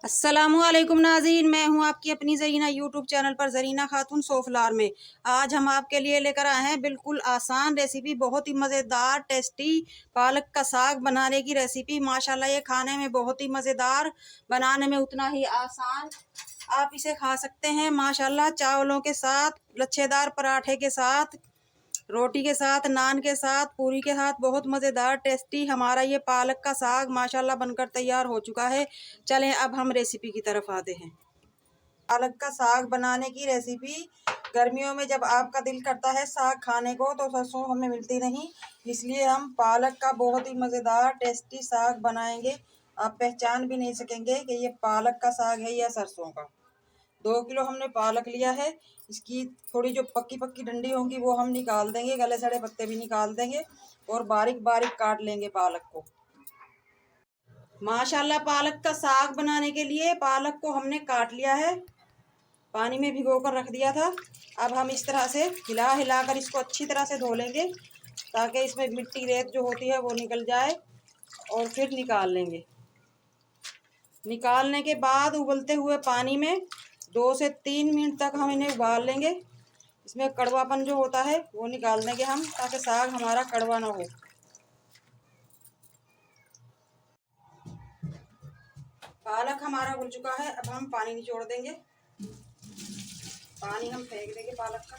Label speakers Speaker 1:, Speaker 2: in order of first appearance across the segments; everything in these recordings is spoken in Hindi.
Speaker 1: अस्सलामुअलैकुम नाज़रीन, मैं हूं आपकी अपनी ज़रीना यूट्यूब चैनल पर ज़रीना खातून सोफलार में। आज हम आपके लिए लेकर आए हैं बिल्कुल आसान रेसिपी, बहुत ही मज़ेदार टेस्टी पालक का साग बनाने की रेसिपी। माशाल्लाह ये खाने में बहुत ही मज़ेदार, बनाने में उतना ही आसान। आप इसे खा सकते हैं माशाल्लाह चावलों के साथ, लच्छेदार पराठे के साथ, रोटी के साथ, नान के साथ, पूरी के साथ। बहुत मज़ेदार टेस्टी हमारा ये पालक का साग माशाल्लाह बनकर तैयार हो चुका है। चलें अब हम रेसिपी की तरफ आते हैं। पालक का साग बनाने की रेसिपी। गर्मियों में जब आपका दिल करता है साग खाने को तो सरसों हमें मिलती नहीं, इसलिए हम पालक का बहुत ही मज़ेदार टेस्टी साग बनाएंगे। आप पहचान भी नहीं सकेंगे कि ये पालक का साग है या सरसों का। 2 किलो हमने पालक लिया है। इसकी थोड़ी जो पक्की पक्की डंडी होंगी वो हम निकाल देंगे, गले सड़े पत्ते भी निकाल देंगे और बारीक बारीक काट लेंगे पालक को। माशाल्लाह पालक का साग बनाने के लिए पालक को हमने काट लिया है, पानी में भिगोकर रख दिया था। अब हम इस तरह से हिला हिलाकर इसको अच्छी तरह से धो लेंगे ताकि इसमें मिट्टी रेत जो होती है वो निकल जाए, और फिर निकाल लेंगे। निकालने के बाद उबलते हुए पानी में 2 से 3 मिनट तक हम इन्हें उबाल लेंगे। इसमें कड़वापन जो होता है वो निकाल देंगे हम, ताकि साग हमारा कड़वा ना हो। पालक हमारा उबल चुका है, अब हम पानी निचोड़ देंगे। पानी हम फेंक देंगे पालक का।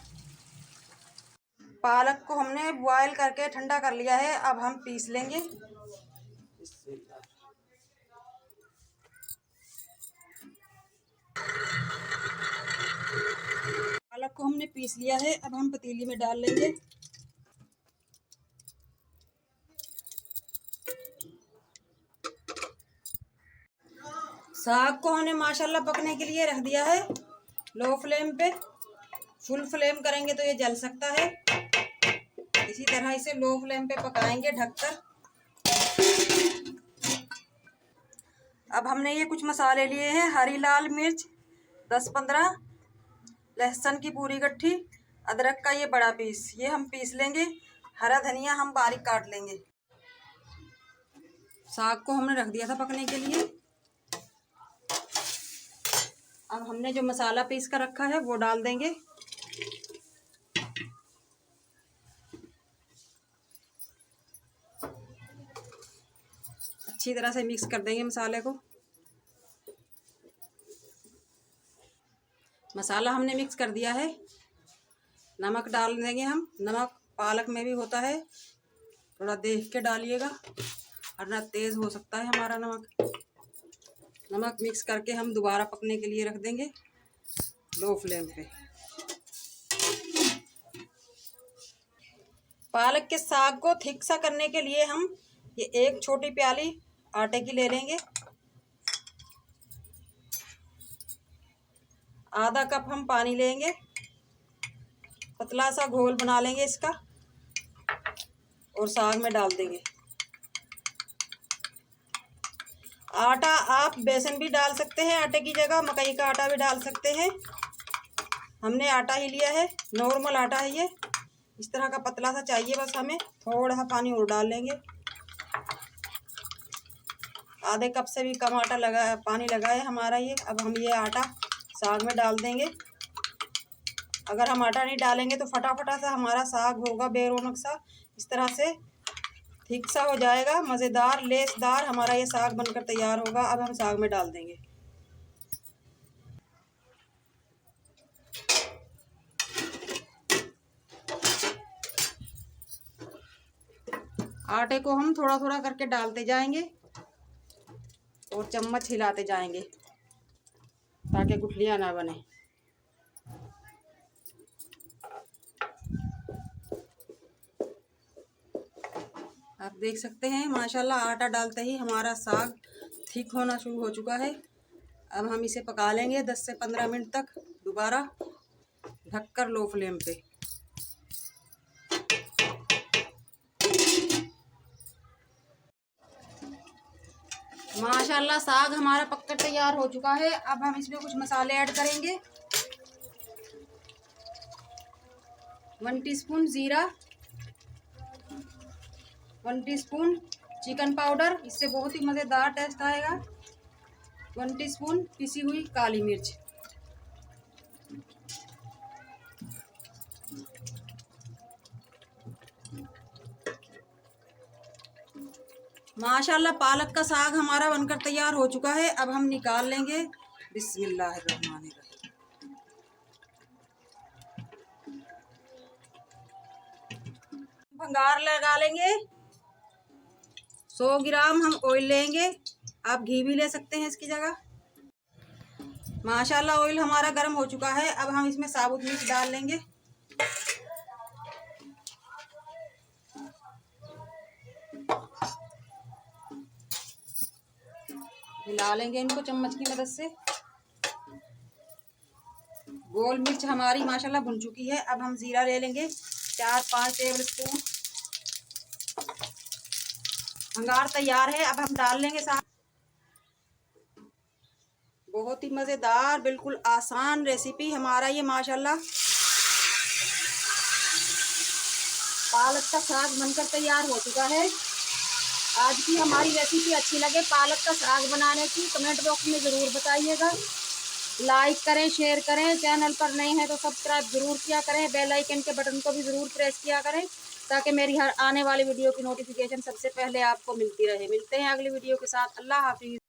Speaker 1: पालक को हमने बॉयल करके ठंडा कर लिया है, अब हम पीस लेंगे। पालक को हमने पीस लिया है, अब हम पतीली में डाल लेंगे। साग को हमने माशाल्लाह पकने के लिए रख दिया है लो फ्लेम पे। फुल फ्लेम करेंगे तो ये जल सकता है, इसी तरह इसे लो फ्लेम पे पकाएंगे ढककर। अब हमने ये कुछ मसाले लिए हैं, हरी लाल मिर्च 10-15, लहसुन की पूरी गट्ठी, अदरक का ये बड़ा पीस, ये हम पीस लेंगे। हरा धनिया हम बारीक काट लेंगे। साग को हमने रख दिया था पकने के लिए। अब हमने जो मसाला पीस कर रखा है वो डाल देंगे। अच्छी तरह से मिक्स कर देंगे मसाले को। मसाला हमने मिक्स कर दिया है। नमक डाल देंगे हम। नमक पालक में भी होता है, थोड़ा देख के डालिएगा वरना तेज़ हो सकता है हमारा नमक। नमक मिक्स करके हम दोबारा पकने के लिए रख देंगे लो फ्लेम पे। पालक के साग को थिक सा करने के लिए हम ये 1 छोटी प्याली आटे की ले लेंगे। आधा कप हम पानी लेंगे, पतला सा घोल बना लेंगे इसका और साग में डाल देंगे। आटा आप बेसन भी डाल सकते हैं, आटे की जगह मकई का आटा भी डाल सकते हैं। हमने आटा ही लिया है, नॉर्मल आटा है ये। इस तरह का पतला सा चाहिए बस हमें। थोड़ा सा पानी और डाल लेंगे। आधे कप से भी कम आटा पानी लगा है हमारा ये। अब हम ये आटा साग में डाल देंगे। अगर हम आटा नहीं डालेंगे तो फटाफटा सा हमारा साग होगा बेरौनक सा। इस तरह से थिक सा हो जाएगा, मज़ेदार लेसदार हमारा ये साग बनकर तैयार होगा। अब हम साग में डाल देंगे। आटे को हम थोड़ा थोड़ा करके डालते जाएंगे और चम्मच हिलाते जाएंगे ताकि गुठलियाँ ना बने। आप देख सकते हैं माशाल्लाह आटा डालते ही हमारा साग थिक होना शुरू हो चुका है। अब हम इसे पका लेंगे 10 से 15 मिनट तक, दोबारा ढककर लो फ्लेम पे। माशाल्लाह साग हमारा पककर तैयार हो चुका है। अब हम इसमें कुछ मसाले ऐड करेंगे। 1 टीस्पून जीरा, 1 टीस्पून चिकन पाउडर, इससे बहुत ही मज़ेदार टेस्ट आएगा। 1 टीस्पून पिसी हुई काली मिर्च, माशाल्लाह पालक का साग हमारा बनकर तैयार हो चुका है। अब हम निकाल लेंगे। बिस्मिल्लाहिर्रहमानिर्रहीम। भंगार लगा लेंगे। 100 ग्राम हम ऑयल लेंगे। आप घी भी ले सकते हैं इसकी जगह। माशाल्लाह ऑयल हमारा गर्म हो चुका है। अब हम इसमें साबुत मिर्च डाल लेंगे। हिला लेंगे इनको चम्मच की मदद से। गोल मिर्च हमारी माशाल्लाह भुन चुकी है। अब हम जीरा ले लेंगे 4-5 टेबल स्पून। भंगार तैयार है। अब हम डाल लेंगे साथ। बहुत ही मज़ेदार बिल्कुल आसान रेसिपी हमारा ये माशाल्लाह पालक का साग बनकर तैयार हो चुका है। आज की हमारी रेसिपी अच्छी लगे पालक का साग बनाने की कमेंट बॉक्स में ज़रूर बताइएगा। लाइक करें, शेयर करें। चैनल पर नए हैं तो सब्सक्राइब ज़रूर किया करें। बेल आइकन के बटन को भी ज़रूर प्रेस किया करें ताकि मेरी हर आने वाली वीडियो की नोटिफिकेशन सबसे पहले आपको मिलती रहे। मिलते हैं अगली वीडियो के साथ। अल्लाह हाफिज़।